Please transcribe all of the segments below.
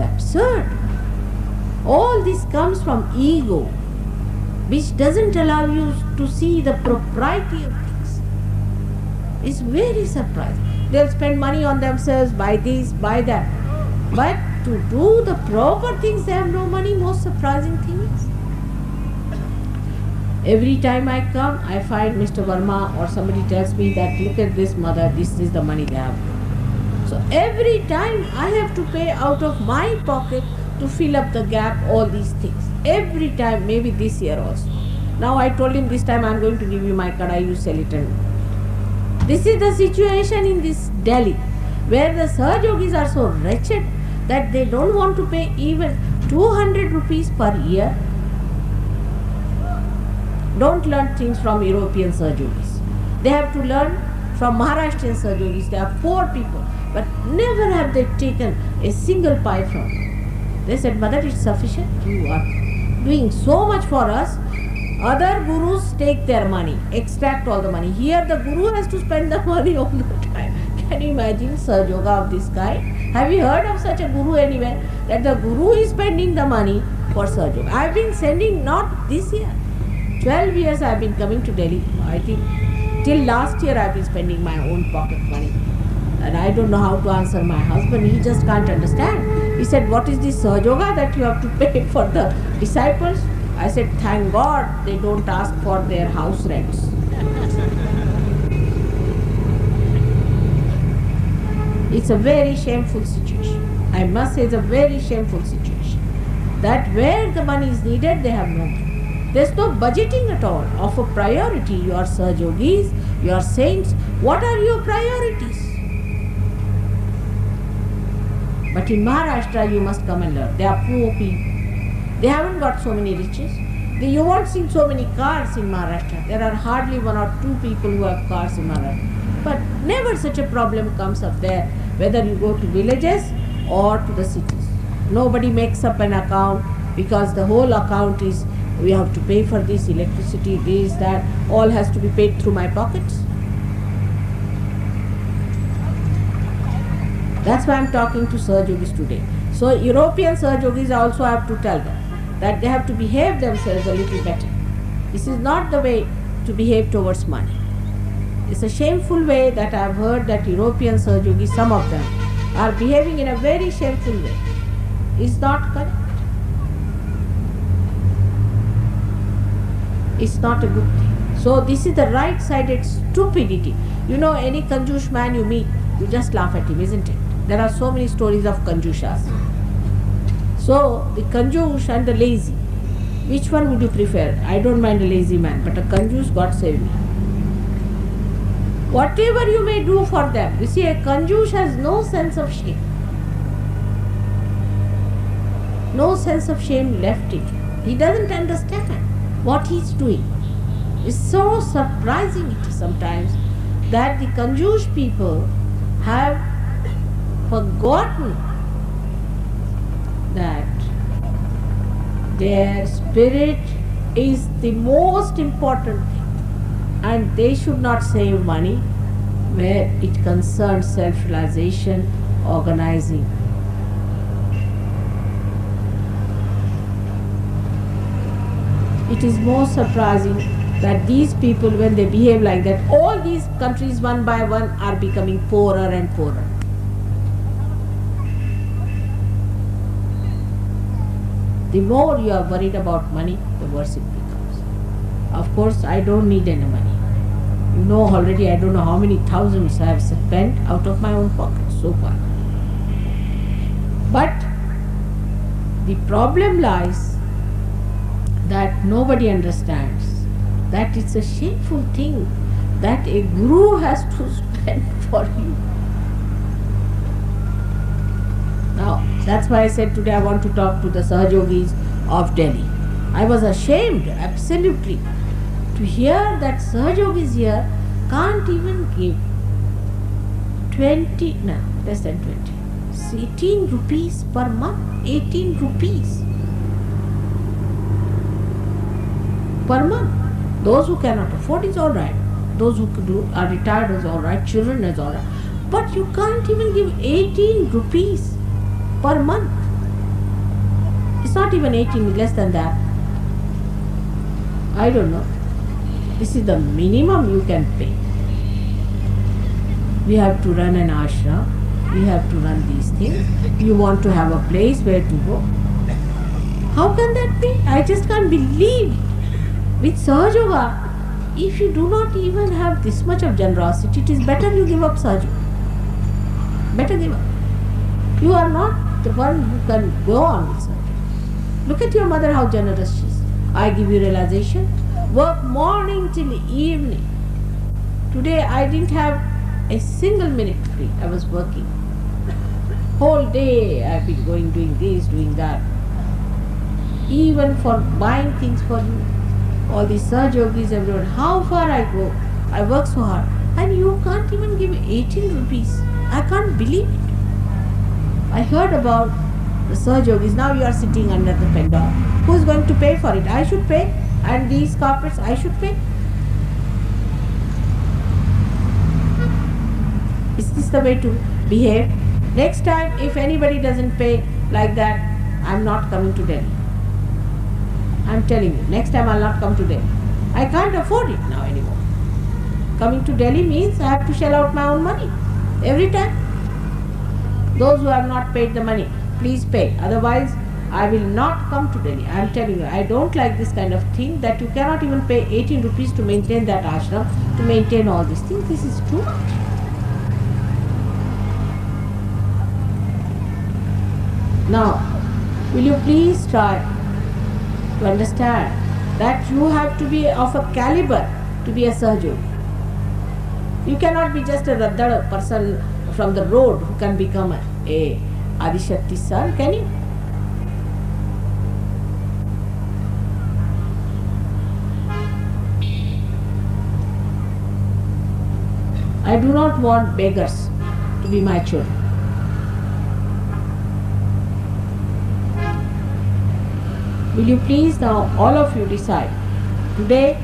absurd. All this comes from ego, which doesn't allow you to see the propriety of things. It's very surprising. They'll spend money on themselves, buy this, buy that. But to do the proper things, they have no money. Most surprising thing is, every time I come, I find Mr. Verma or somebody tells me that, look at this mother, this is the money they have. So every time I have to pay out of my pocket to fill up the gap, all these things. Every time, maybe this year also. Now I told him, this time I am going to give you my kadai, you sell it. And this is the situation in this Delhi, where the sahajogis are so wretched that they don't want to pay even 200 rupees per year. Don't learn things from European sahajogis. They have to learn from Maharashtrian sahajogis. They are poor people, but never have they taken a single pie from them. They said, mother, it's sufficient. You are doing so much for us. Other gurus take their money, extract all the money. Here the guru has to spend the money all the time. Can you imagine Sahajoga of this kind? Have you heard of such a guru anywhere? That the guru is spending the money for Sahajoga. I have been sending, not this year, 12 years I have been coming to Delhi. I think till last year I have been spending my own pocket money. And I don't know how to answer my husband. He just can't understand. He said, what is this Sahajoga that you have to pay for the disciples? I said, thank God they don't ask for their house rents. It's a very shameful situation. I must say it's a very shameful situation. That where the money is needed, they have no money. There's no budgeting at all of a priority. You are sahajogis, you are saints. What are your priorities? But in Maharashtra, you must come and learn. They are poor people. They haven't got so many riches. You won't see so many cars in Maharashtra. There are hardly 1 or 2 people who have cars in Maharashtra. But never such a problem comes up there, whether you go to villages or to the cities. Nobody makes up an account because the whole account is, we have to pay for this, electricity, this, that, all has to be paid through my pockets. That's why I'm talking to sahajogis today. So European sahajogis also have to tell them that they have to behave themselves a little better. This is not the way to behave towards money. It's a shameful way that I've heard that European sahajogis, some of them, are behaving in a very shameful way. It's not correct. It's not a good thing. So this is the right-sided stupidity. You know, any Kanjush man you meet, you just laugh at him, isn't it? There are so many stories of Kanjushas. So, the Kanjush and the lazy, which one would you prefer? I don't mind a lazy man, but a Kanjush, God save me. Whatever you may do for them, you see, a Kanjush has no sense of shame. No sense of shame left in him. He doesn't understand what he's doing. It's so surprising it is sometimes that the Kanjush people have forgotten that their spirit is the most important thing, and they should not save money where it concerns self-realization, organizing. It is most surprising that these people, when they behave like that, all these countries one by one are becoming poorer and poorer. The more you are worried about money, the worse it becomes. Of course, I don't need any money. You know already, I don't know how many thousands I have spent out of my own pocket so far. But the problem lies that nobody understands that it's a shameful thing that a guru has to spend for you. Now, that's why I said today I want to talk to the sahajogis of Delhi. I was ashamed, absolutely, to hear that sahajogis here can't even give 20, no, less than 20, 18 rupees per month, 18 rupees per month. Those who cannot afford is alright. Those who are retired is alright, children is alright. But you can't even give 18 rupees per month. It's not even 18, less than that. I don't know. This is the minimum you can pay. We have to run an ashram. We have to run these things. You want to have a place where to go. How can that be? I just can't believe. With Sahaja Yoga, if you do not even have this much of generosity, it is better you give up Sahaja Yoga. Better give up. You are not the one who can go on with Sahaja Yoga. Look at your mother, how generous she is. I give you realization. Work morning till evening. Today I didn't have a single minute free. I was working. Whole day I've been going, doing this, doing that. Even for buying things for you. All these sahajayogis, everyone. How far I go. I work so hard. And you can't even give 18 rupees. I can't believe it. I heard about the sahajayogis. Now you are sitting under the pendant. Who is going to pay for it? I should pay. And these carpets I should pay. Is this the way to behave? Next time, if anybody doesn't pay like that, I'm not coming to Delhi. I'm telling you, next time I'll not come to Delhi. I can't afford it now anymore. Coming to Delhi means I have to shell out my own money every time. Those who have not paid the money, please pay. Otherwise, I will not come to Delhi. I am telling you, I don't like this kind of thing that you cannot even pay 18 rupees to maintain that ashram, to maintain all these things. This is too much. Now, will you please try to understand that you have to be of a caliber to be a sahaja. You cannot be just a raddad person from the road who can become a Adishakti's son, can you? I do not want beggars to be my children. Will you please now, all of you, decide today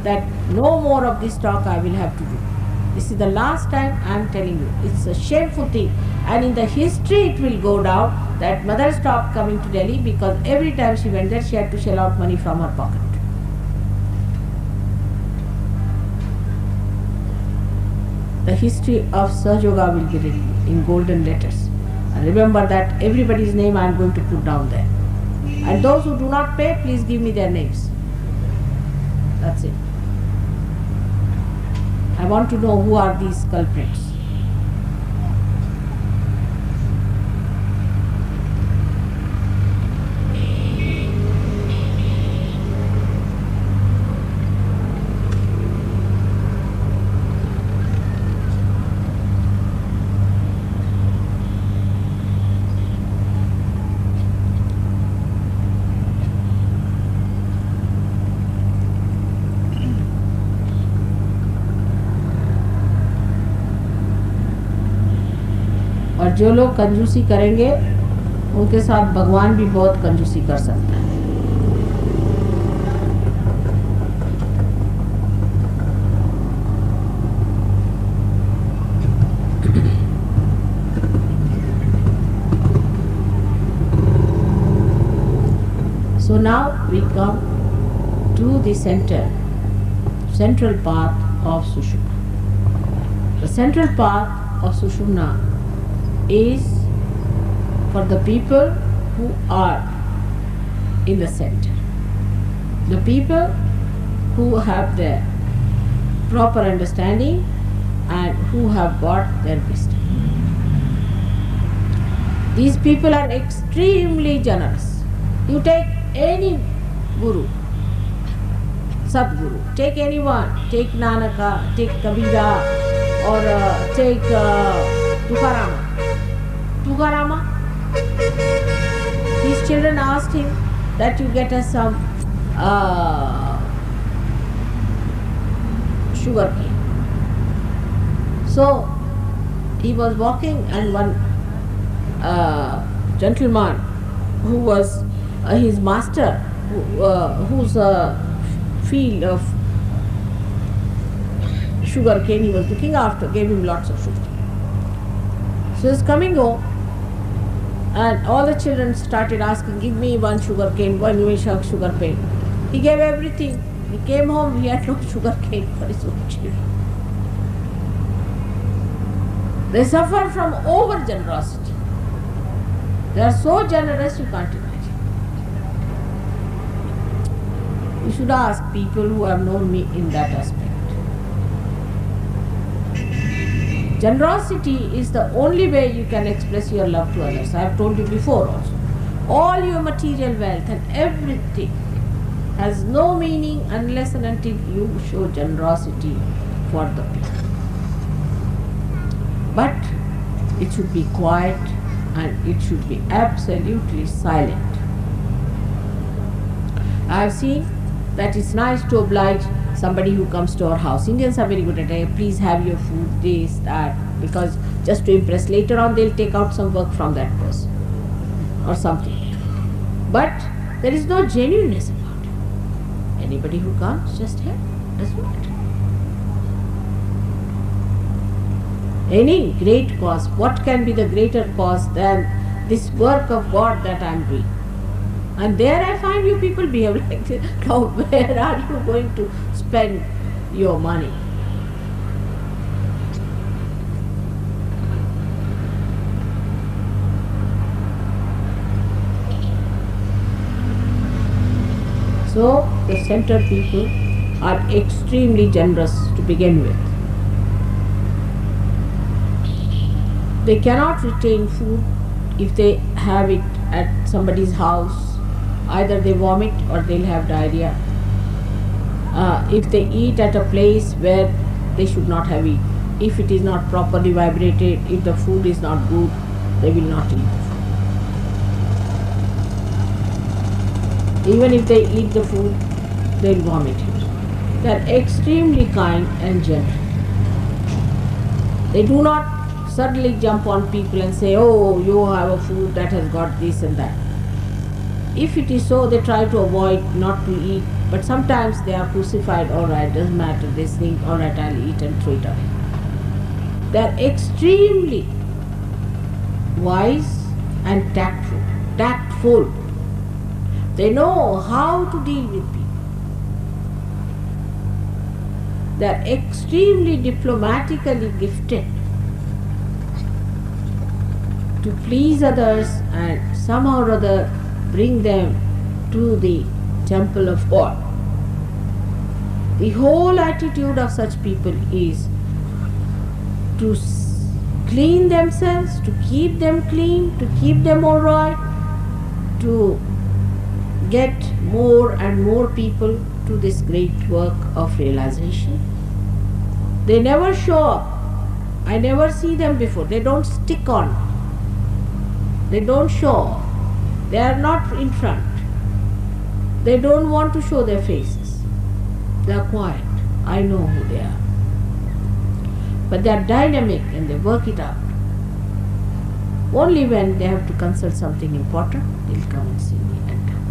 that no more of this talk I will have to do. This is the last time I am telling you. It's a shameful thing. And in the history it will go down that mother stopped coming to Delhi because every time she went there she had to shell out money from her pocket. The history of Sahaja Yoga will be written in golden letters. And remember that everybody's name I am going to put down there. And those who do not pay, please give me their names. That's it. I want to know who are these culprits. और जो लोग कंजूसी करेंगे उनके साथ भगवान भी बहुत कंजूसी कर सकता है. So now we come to the central path of Sushumna. The central path of Sushumna is for the people who are in the center. The people who have their proper understanding and who have got their wisdom. These people are extremely generous. You take any guru, Sadguru, take anyone, take Nanaka, take Kabira, or take Tukarama. Tukarama, his children asked him that you get us some sugar cane. So he was walking and one gentleman who was his master, whose field of sugar cane he was looking after, gave him lots of sugar. So he was coming home And all the children started asking, give me one sugar cane, one sugar cane. He gave everything. He came home, he had no sugar cane for his own children. They suffer from over generosity. They are so generous you can't imagine. You should ask people who have known me in that aspect. Generosity is the only way you can express your love to others. I have told you before also. All your material wealth and everything has no meaning unless and until you show generosity for the people. But it should be quiet and it should be absolutely silent. I have seen that it's nice to oblige somebody who comes to our house. Indians are very good at it. Please have your food, this, that, because just to impress. Later on they'll take out some work from that person or something. But there is no genuineness about it. Anybody who comes, just help. Doesn't matter. Any great cause, what can be the greater cause than this work of God that I am doing? And there I find you people behave like this. Now where are you going to spend your money? So the center people are extremely generous to begin with. They cannot retain food if they have it at somebody's house. Either they vomit or they'll have diarrhea. If they eat at a place where they should not have eaten, if it is not properly vibrated, if the food is not good, they will not eat the food. Even if they eat the food, they'll vomit it. They are extremely kind and gentle. They do not suddenly jump on people and say, oh, you have a food that has got this and that. If it is so, they try to avoid not to eat, but sometimes they are crucified. All right, doesn't matter, this thing, all right, I'll eat and throw it away. They are extremely wise and tactful. They know how to deal with people. They are extremely diplomatically gifted to please others and somehow or other bring them to the temple of God. The whole attitude of such people is to clean themselves, to keep them clean, to keep them all right, to get more and more people to this great work of realization. They never show up. I never see them before. They don't stick on. They don't show up. They are not in front. They don't want to show their faces. They are quiet. I know who they are. But they are dynamic and they work it out. Only when they have to consult something important, they'll come and see me and come.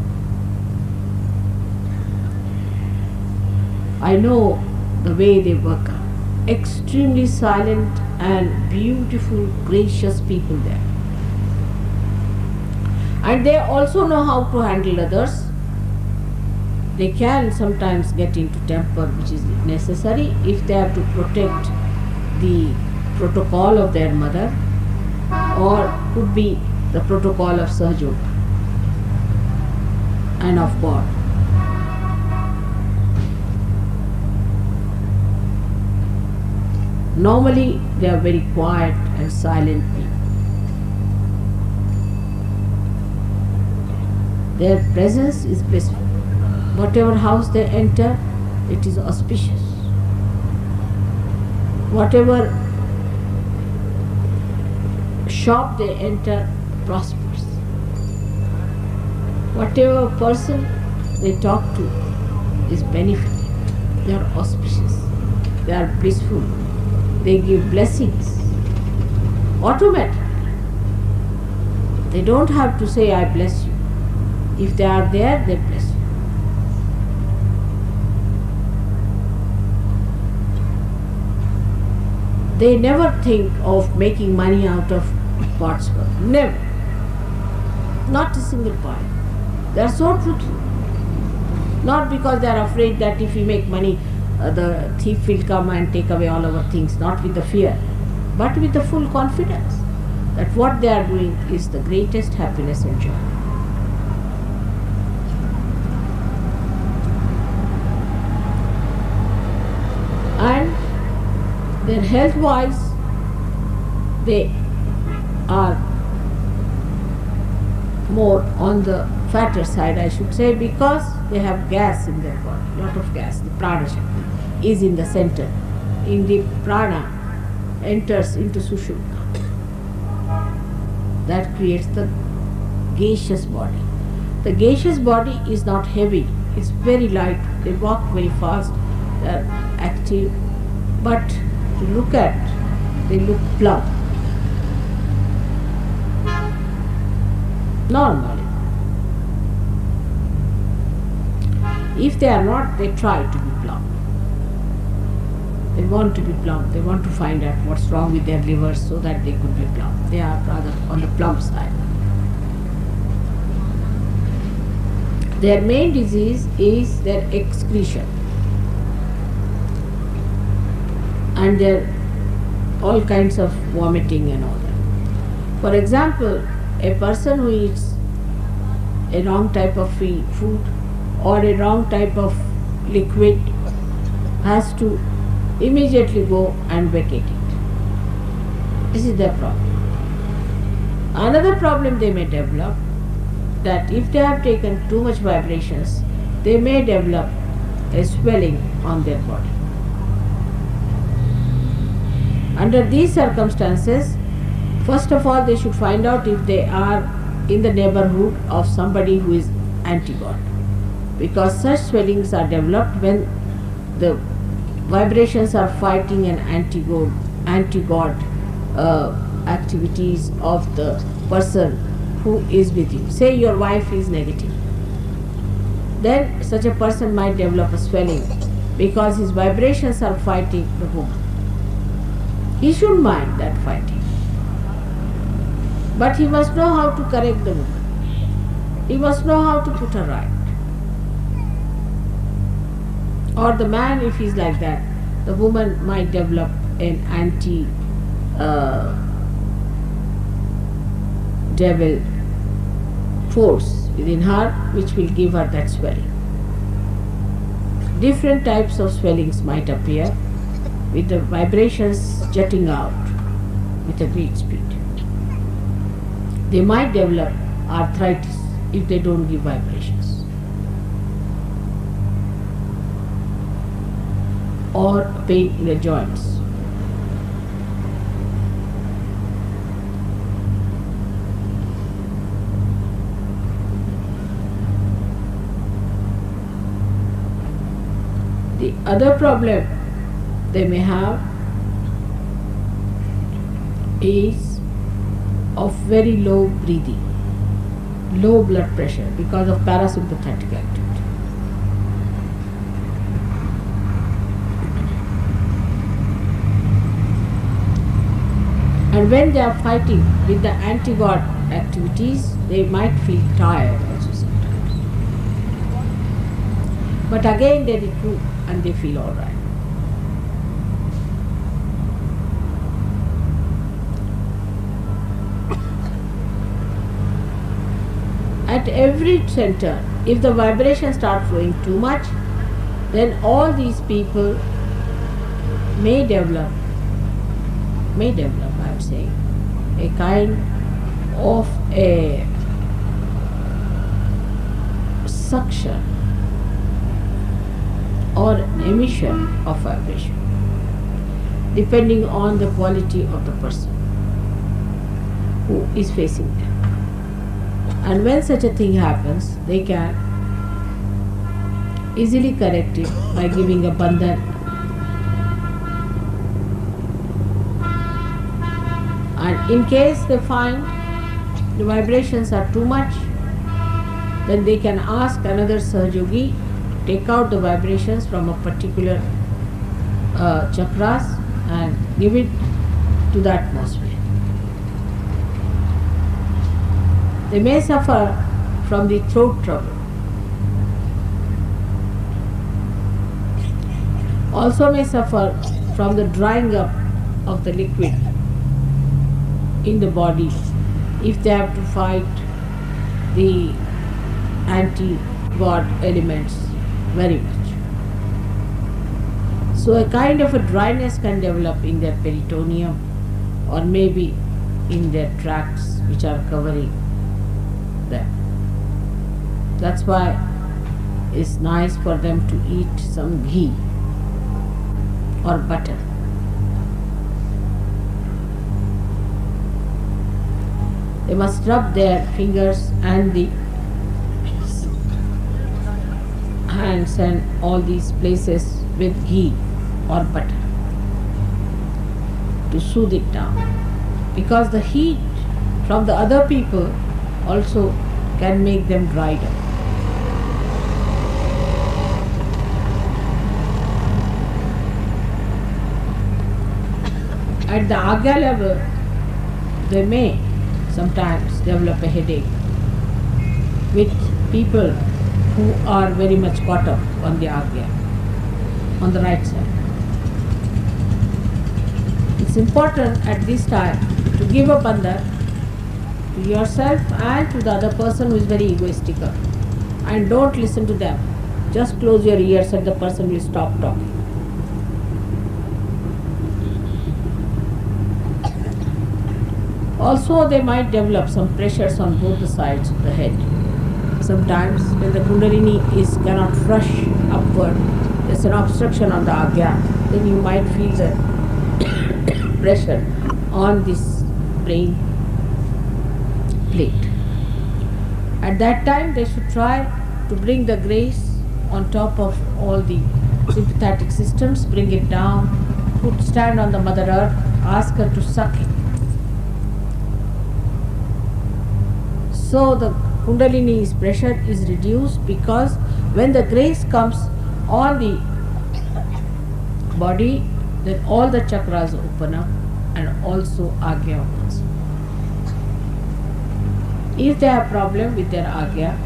I know the way they work out. Extremely silent and beautiful, gracious people there. And they also know how to handle others. They can sometimes get into temper, which is necessary if they have to protect the protocol of their mother, or could be the protocol of sahaja and of God. Normally they are very quiet and silent people. Their presence is blissful. Whatever house they enter, it is auspicious. Whatever shop they enter, prospers. Whatever person they talk to is benefiting. They are auspicious. They are blissful. They give blessings automatically. They don't have to say, I bless you. If they are there, they bless you. They never think of making money out of God's work. Never. not a single point. They are so truthful. Not because they are afraid that if we make money, the thief will come and take away all our things, not with the fear, but with the full confidence that what they are doing is the greatest happiness and joy. And their health-wise, they are more on the fatter side, I should say, because they have gas in their body, lot of gas. The prana shakti is in the center. In the prana enters into sushumna. That creates the gaseous body. The gaseous body is not heavy, it's very light. They walk very fast, they are active, but to look at, they look plump. Normally. If they are not, they try to be plump. They want to be plump. They want to find out what's wrong with their livers so that they could be plump. They are rather on the plump side. Their main disease is their excretion. And their all kinds of vomiting and all that. For example, a person who eats a wrong type of food or a wrong type of liquid has to immediately go and vacate it. This is their problem. Another problem they may develop, that if they have taken too much vibrations, they may develop a swelling on their body. Under these circumstances, first of all, they should find out if they are in the neighborhood of somebody who is anti-God, because such swellings are developed when the vibrations are fighting an anti-God activities of the person who is with you. Say your wife is negative, then such a person might develop a swelling because his vibrations are fighting the woman. He shouldn't mind that fighting, but he must know how to correct the woman. He must know how to put her right. Or the man, if he's like that, the woman might develop an anti-devil force within her, which will give her that swelling. Different types of swellings might appear with the vibrations jutting out with a great speed. They might develop arthritis if they don't give vibrations, or pain in the joints. The other problem they may have is of very low breathing, low blood pressure because of parasympathetic activity. And when they are fighting with the anti-God activities, they might feel tired also sometimes. But again they recruit and they feel all right. At every center, if the vibrations start flowing too much, then all these people may develop, I'm saying, a kind of a suction or emission of vibration, depending on the quality of the person who is facing them. And when such a thing happens, they can easily correct it by giving a bandhan. And in case they find the vibrations are too much, then they can ask another sahajayogi to take out the vibrations from a particular chakras and give it to the atmosphere. They may suffer from the throat trouble. Also may suffer from the drying up of the liquid in the body if they have to fight the anti-God elements very much. So a kind of a dryness can develop in their peritoneum or maybe in their tracts which are covering them. That's why it's nice for them to eat some ghee or butter. They must rub their fingers and the hands and all these places with ghee or butter to soothe it down, because the heat from the other people also can make them dried up. At the agya level, they may sometimes develop a headache with people who are very much caught up on the agya, on the right side. It's important at this time to give up bandhan to yourself and to the other person who is very egoistical, and don't listen to them. Just close your ears and the person will stop talking. Also, they might develop some pressures on both the sides of the head. Sometimes when the kundalini cannot rush upward, there's an obstruction on the agya, then you might feel the pressure on this brain plate. At that time, they should try to bring the grace on top of all the sympathetic systems, bring it down, stand on the Mother Earth, ask her to suck it. So the Kundalini's pressure is reduced, because when the grace comes on the body, then all the chakras open up and also agya opens. If they have problem with their agya,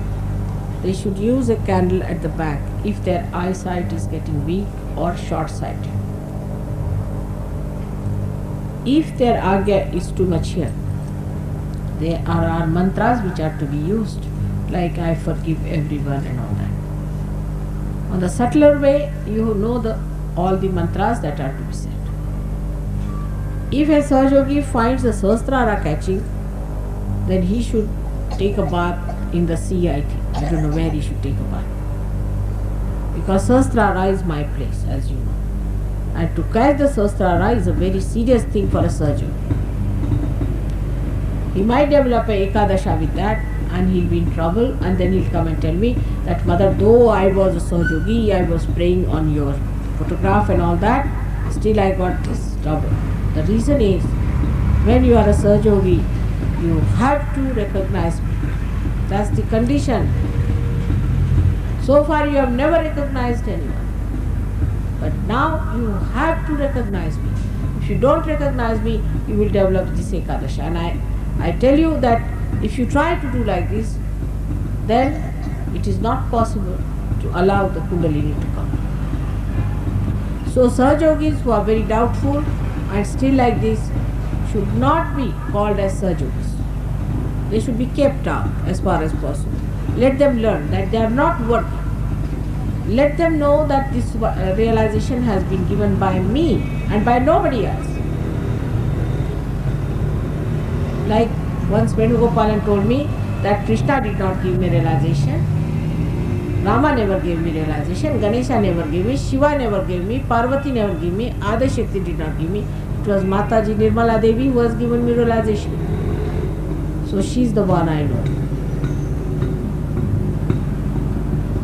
they should use a candle at the back if their eyesight is getting weak or short-sighted. If their agya is too much here, there are mantras which are to be used, like I forgive everyone and all that. On the subtler way, you know all the mantras that are to be said. If a sahajayogi finds the sahasrara catching, then he should take a bath in the sea, I think. I don't know where he should take a bath. Because sahasrara is my place, as you know. And to catch the sahasrara is a very serious thing for a sahajayogi. He might develop a ekadasha with that, and he'll be in trouble, and then he'll come and tell me that, Mother, though I was a sahajayogi, I was praying on your photograph and all that, still I got this trouble. The reason is, when you are a sahajayogi, you have to recognize me. That's the condition. So far you have never recognized anyone, but now you have to recognize me. If you don't recognize me, you will develop this ekadasha. And I tell you that if you try to do like this, then it is not possible to allow the kundalini to come. So sahajogis who are very doubtful and still like this should not be called as sahajogis. They should be kept out as far as possible. Let them learn that they are not worthy. Let them know that this realization has been given by me and by nobody else. Like once Venugopalan told me that Krishna did not give me realization, Rama never gave me realization, Ganesha never gave me, Shiva never gave me, Parvati never gave me, Adi Shakti did not give me. It was Mataji NIrmala Devi who has given me realization. So she is the one I know.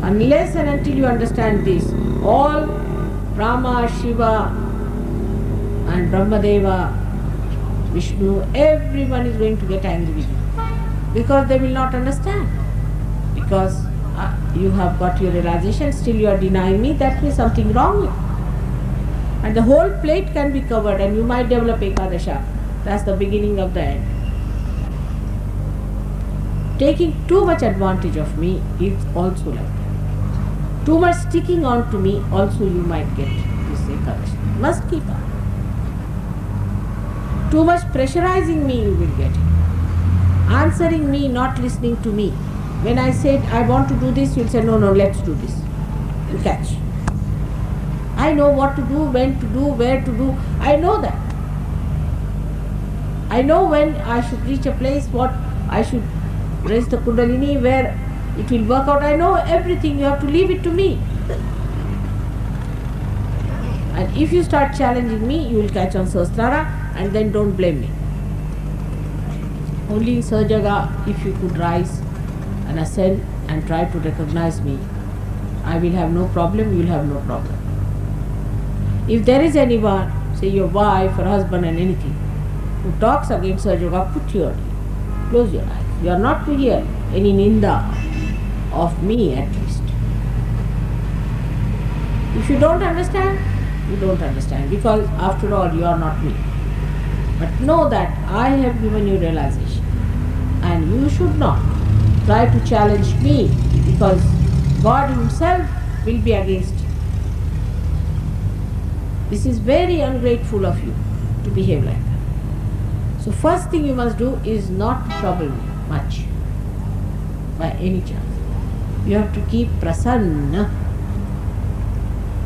Unless and until you understand this, all Rama, Shiva and Brahmadeva, Vishnu, everyone is going to get angry with you, because they will not understand. Because you have got your realization, still you are denying me, that means something wrong. And the whole plate can be covered and you might develop ekadasha. That's the beginning of the end. taking too much advantage of me is also like that. Too much sticking on to me also you might get this Ekadashi. Must keep up. Too much pressurizing me you will get it. Answering me, not listening to me. When I said I want to do this, you'll say no, let's do this. You catch. I know what to do, when to do, where to do. I know that. I know when I should reach a place, what I should raise the Kundalini, where it will work out. I know everything. You have to leave it to me. And if you start challenging me, you will catch on Sahasrara and then don't blame me. Only in Sahajaga, if you could rise and ascend and try to recognize me, I will have no problem, you will have no problem. If there is anyone, say your wife or husband and anything, who talks against Sahajaga, put your close your eyes. You are not to hear any ninda of me at least. If you don't understand, you don't understand, because after all you are not me. But know that I have given you realization, and you should not try to challenge me, because God Himself will be against you. This is very ungrateful of you to behave like that. So first thing you must do is not to trouble me much by any chance. You have to keep prasanna.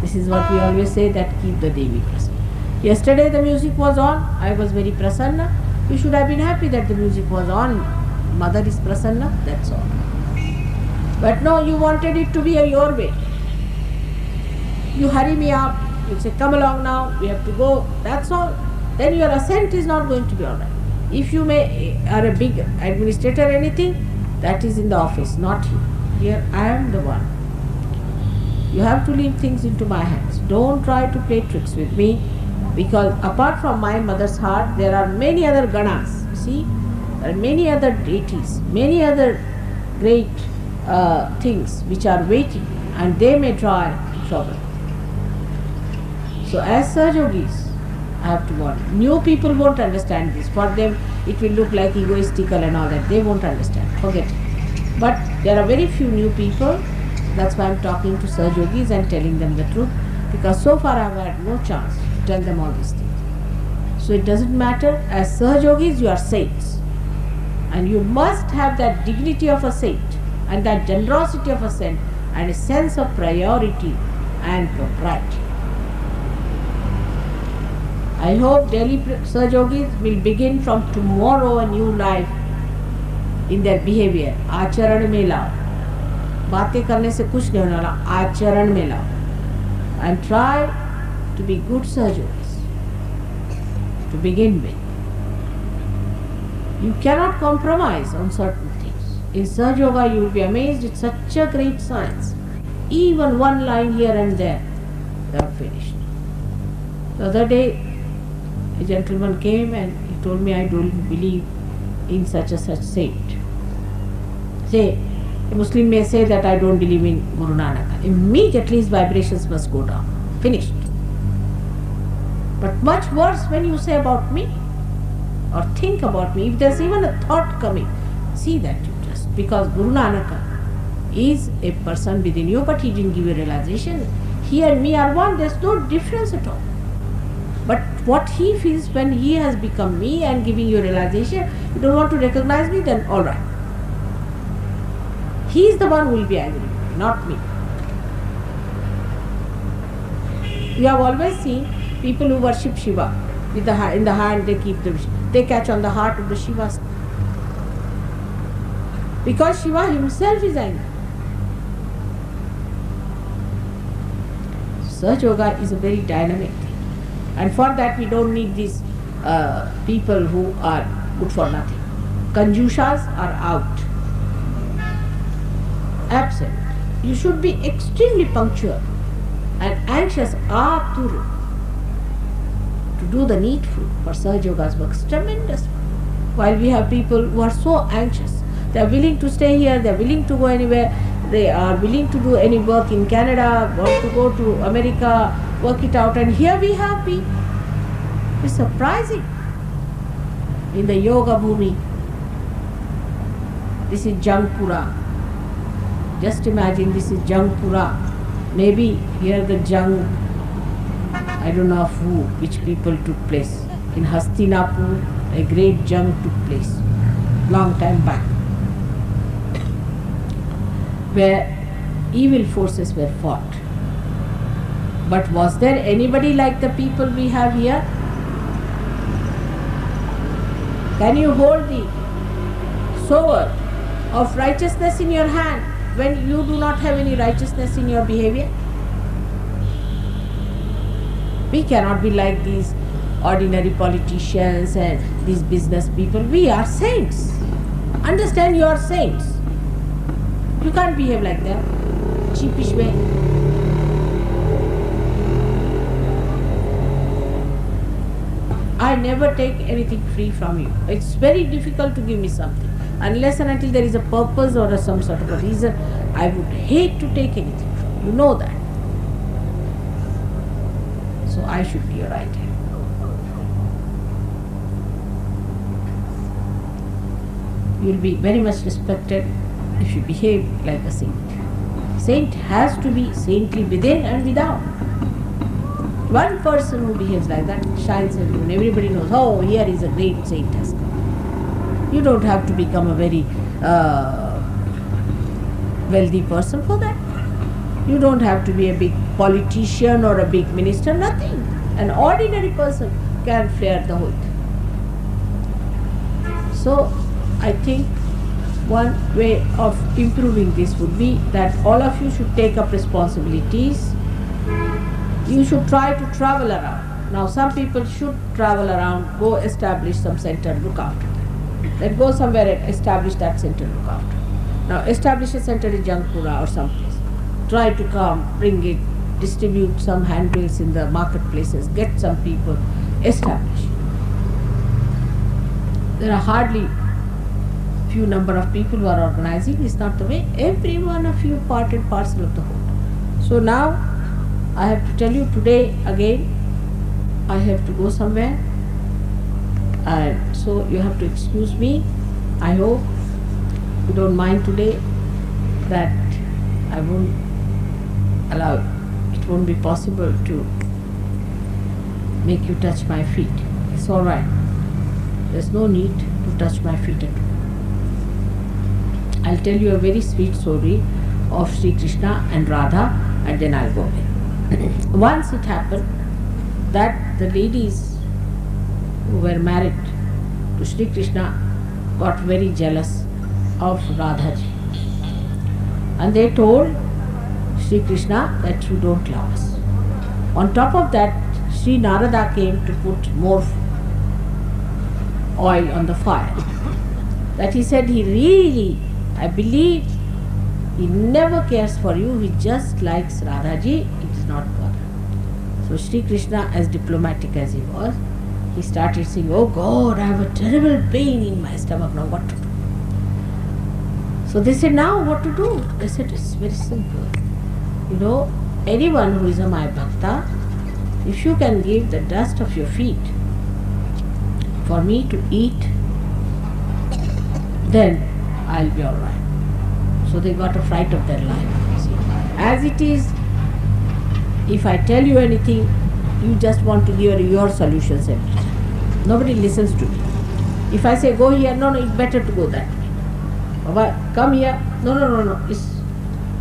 This is what we always say, that keep the Devi prasanna. Yesterday the music was on, I was very prasanna. You should have been happy that the music was on. Mother is prasanna, that's all. But no, you wanted it to be your way. You hurry me up, you say come along now, we have to go, that's all. Then your ascent is not going to be alright. If you are a big administrator or anything, that is in the office, not here. Here I am the one. You have to leave things into my hands. Don't try to play tricks with me, because apart from my mother's heart, there are many other ganas. See, there are many other deities, many other great things which are waiting, and they may try trouble. So as sahajogis, I have to warn. New people won't understand this. For them, it will look like egoistical and all that. They won't understand. Forget it. But there are very few new people. That's why I'm talking to sahajogis and telling them the truth. Because so far I've had no chance to tell them all these things. So it doesn't matter. As sahajogis, you are saints. And you must have that dignity of a saint, and that generosity of a saint, and a sense of priority and propriety. I hope Delhi sahajogis will begin from tomorrow a new life in their behavior. Acharan mein lao. बातें करने से कुछ नहीं होने वाला, आचरण में लाओ. And try to be good sahajogis to begin with. You cannot compromise on certain things. In Sahajoga you will be amazed, it's such a great science. Even one line here and there, they are finished. The other day, a gentleman came and he told me, I don't believe in such a such saint. Say, a Muslim may say that I don't believe in Guru Nanak. Immediately his vibrations must go down. Finished. But much worse when you say about me, or think about me. If there's even a thought coming, see that you just, because Guru Nanak is a person within you, but he didn't give you realization. He and me are one, there's no difference at all. But what he feels when he has become me and giving you realization, you don't want to recognize me, then alright. He is the one who will be angry, not me. You have always seen people who worship Shiva. With in the hand they keep they catch on the heart of the Shiva. Because Shiva himself is angry. Sahajoga is a very dynamic thing. And for that we don't need these people who are good for nothing. Kanjushas are out. Absent. You should be extremely punctual and anxious, aturu, to do the needful. For Sahajoga's work is tremendous. While we have people who are so anxious, they are willing to stay here, they are willing to go anywhere, they are willing to do any work in Canada, want to go to America, work it out, and here we have people. It's surprising. In the yoga bhumi, This is jangpura. Just imagine, this is jangpura. Maybe here the jang, I don't know of who, which people took place. In Hastinapur, a great jang took place, long time back, where evil forces were fought. But was there anybody like the people we have here? Can you hold the sword of righteousness in your hand when you do not have any righteousness in your behavior? We cannot be like these ordinary politicians and these business people. We are saints. Understand, you are saints. You can't behave like them. Cheapish way. I never take anything free from you. It's very difficult to give me something. Unless and until there is a purpose or some sort of a reason, I would hate to take anything from you. You know that. So I should be your right hand. You will be very much respected if you behave like a saint. Saint has to be saintly within and without. One person who behaves like that shines everyone. Everybody knows, oh, here is a great saint has come. You don't have to become a very wealthy person for that. You don't have to be a big politician or a big minister, nothing. An ordinary person can flare the hood. So, I think one way of improving this would be that all of you should take up responsibilities. You should try to travel around. Now some people should travel around, go establish some center, look after them. Then go somewhere and establish that center, look after. Now establish a center in Jangpura or someplace. Try to come, bring it, distribute some handbills in the marketplaces, get some people, establish. There are hardly few number of people who are organizing. It's not the way. Every one of you part and parcel of the whole. So now I have to tell you today again, I have to go somewhere, and so you have to excuse me. I hope you don't mind today that I won't allow, it won't be possible to make you touch my feet. It's alright. There's no need to touch my feet at all. I'll tell you a very sweet story of Sri Krishna and Radha, and then I'll go away. Once it happened that the ladies who were married to Sri Krishna got very jealous of Radhaji, and they told Sri Krishna that you don't love us. On top of that, Sri Narada came to put more oil on the fire. That he said he really, I believe, he never cares for you, he just likes Radhaji, it is not bother. So Sri Krishna, as diplomatic as he was, he started saying, oh God, I have a terrible pain in my stomach, now what to do? So they said, now what to do? They said, it's very simple. You know, anyone who is a my bhakta, if you can give the dust of your feet for me to eat, then I'll be alright. So they got a fright of their life. See. As it is, if I tell you anything, you just want to give your solutions every time. Nobody listens to me. If I say go here, no, it's better to go that way. Baba, come here, no,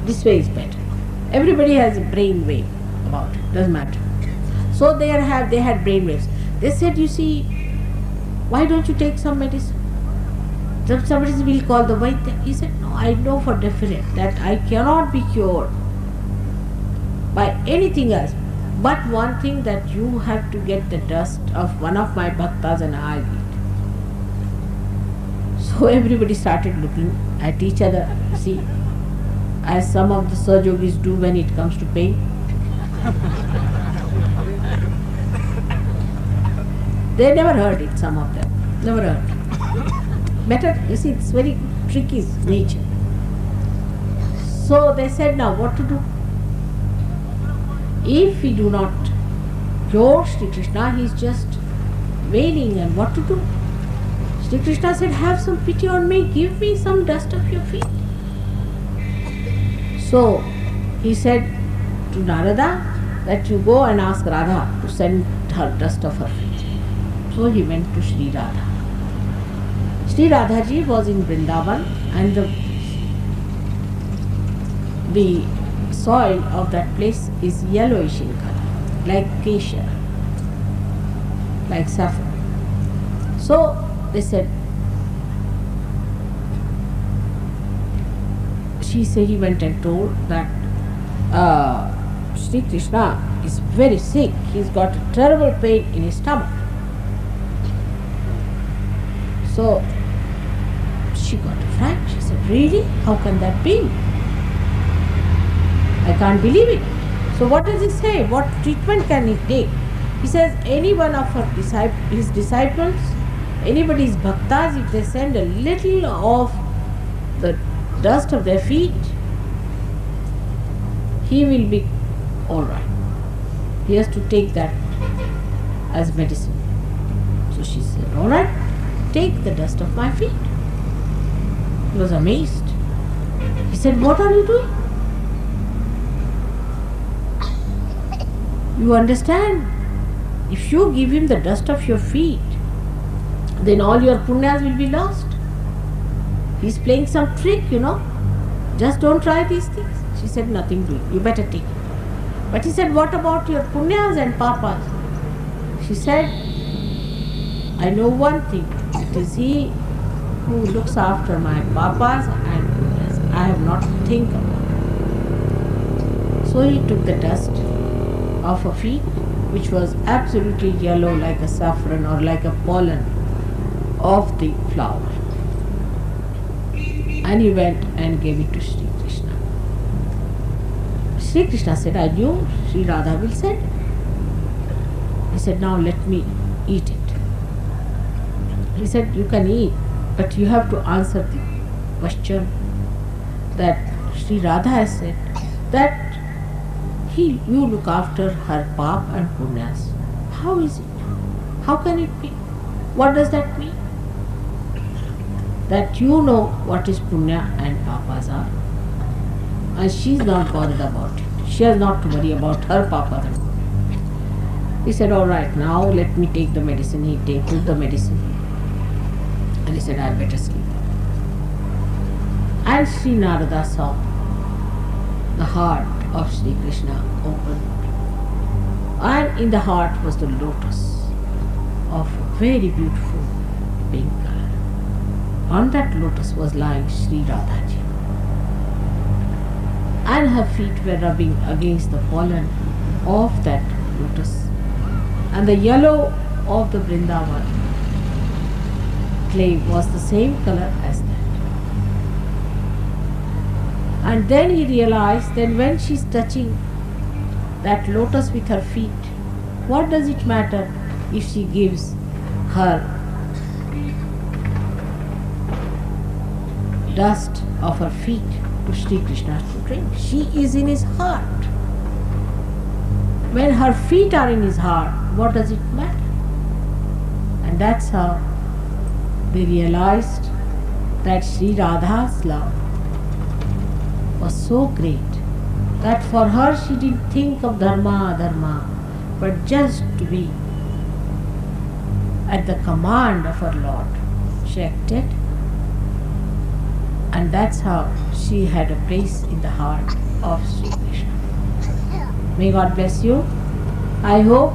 this way is better. Everybody has a brain wave about it, doesn't matter. So they had brain waves. They said, you see, why don't you take some medicine? Somebody will call the Vaidya. He said, no, I know for definite that I cannot be cured by anything else. But one thing, that you have to get the dust of one of my bhaktas and I'll eat. So everybody started looking at each other, see, as some of the sahajayogis do when it comes to pain. They never heard it, some of them. Never heard. Better, you see, it's very tricky nature. So they said, now what to do? If we do not cure Sri Krishna, he is just wailing, and what to do? Sri Krishna said, have some pity on me, give me some dust of your feet. So he said to Narada that you go and ask Radha to send her dust of her feet. So he went to Sri Radha. Sri Radhaji was in Vrindavan, and the soil of that place is yellowish in color, like kesha, like saffron. So they said, he went and told that Sri Krishna is very sick. He's got a terrible pain in his stomach. So she got a fright. She said, really? How can that be? I can't believe it. So what does he say? What treatment can he take? He says, any one of his disciples, anybody's bhaktas, if they send a little of the dust of their feet, he will be all right. He has to take that as medicine. So she said, all right, take the dust of my feet. He was amazed. He said, what are you doing? You understand? If you give him the dust of your feet, then all your punyas will be lost. He's playing some trick, Just don't try these things. She said, nothing doing. You better take it. But he said, what about your punyas and papas? She said, I know one thing. It is he who looks after my papas and punyas. I have not to think about it. So he took the dust of her feet, which was absolutely yellow like a saffron or like a pollen of the flower. And he went and gave it to Sri Krishna. Sri Krishna said, I knew Sri Radha will send. He said, now let me eat it. He said, you can eat, but you have to answer the question that Sri Radha has said, that you look after her pap and punyas. How is it? How can it be? What does that mean? That you know what is punya and papas are, and she is not bothered about it. She has not to worry about her papas and punya. He said, all right, now let me take the medicine. He took the medicine and he said, I better sleep. And Sri Narada saw the heart of Sri Krishna open, and in the heart was the lotus of very beautiful pink color. On that lotus was lying Sri Radhaji, and her feet were rubbing against the pollen of that lotus, and the yellow of the Vrindavan clay was the same color as that. And then he realized that when she is touching that lotus with her feet, what does it matter if she gives her dust of her feet to Sri Krishna to drink? She is in his heart. When her feet are in his heart, what does it matter? And that's how they realized that Sri Radha's love was so great that for her she didn't think of dharma, but just to be at the command of her Lord. She acted, and that's how she had a place in the heart of Sri Krishna. May God bless you. I hope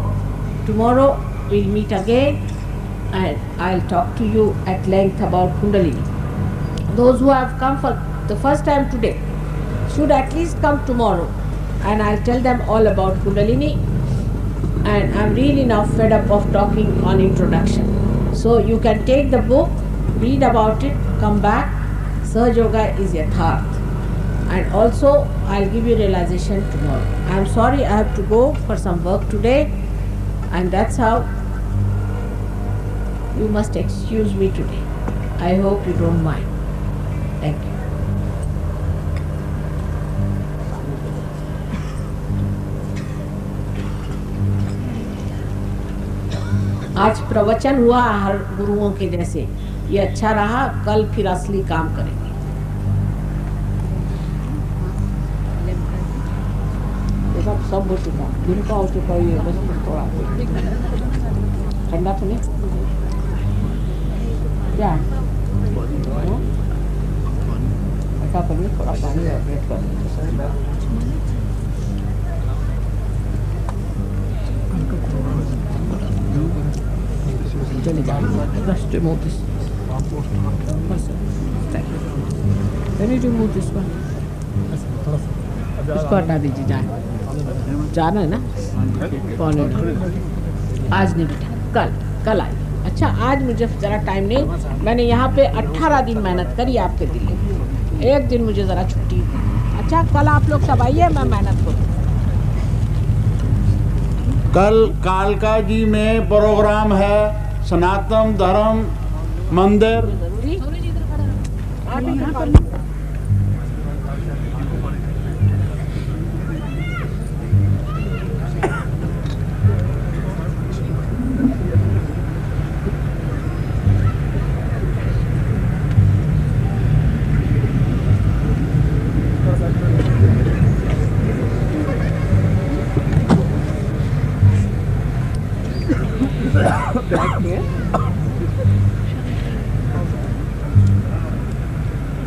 tomorrow we'll meet again and I'll talk to you at length about Kundalini. Those who have come for the first time today should at least come tomorrow, and I'll tell them all about Kundalini. And I'm really now fed up of talking on introduction. So you can take the book, read about it, come back. Sahaja is Yatharth. And also I'll give you realization tomorrow. I'm sorry I have to go for some work today, and that's how you must excuse me today. I hope you don't mind. Thank you. आज प्रवचन हुआ हर गुरुओं के जैसे, ये अच्छा रहा, कल फिर असली काम करेंगे। सब हो चुका, दिन का हो चुका, ये बस थोड़ा ठंडा तो नहीं क्या ऐसा करिए, थोड़ा पानी वेट कर चले जाएंगे। Just remove this. Can you remove this one? इसको हटा दीजिए, जाना है ना, पौने आज नहीं बेटा, कल आइए। अच्छा, आज मुझे ज़रा टाइम नहीं, मैंने यहाँ पे 18 दिन मेहनत करी आपके दिल्ली, एक दिन मुझे ज़रा छुट्टी। अच्छा, कल आप लोग सब आइए, मैं मेहनत करूँ। कल कालका जी में प्रोग्राम है, सनातन धर्म मंदिर।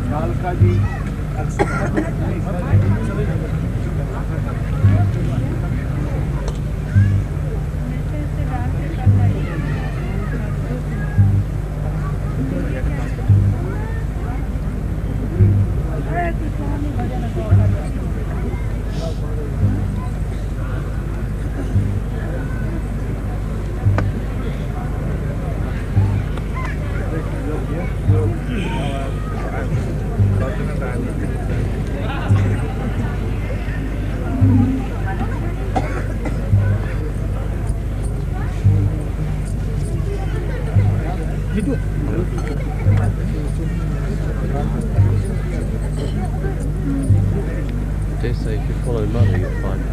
कालका जी They say if you follow money, you'll find it.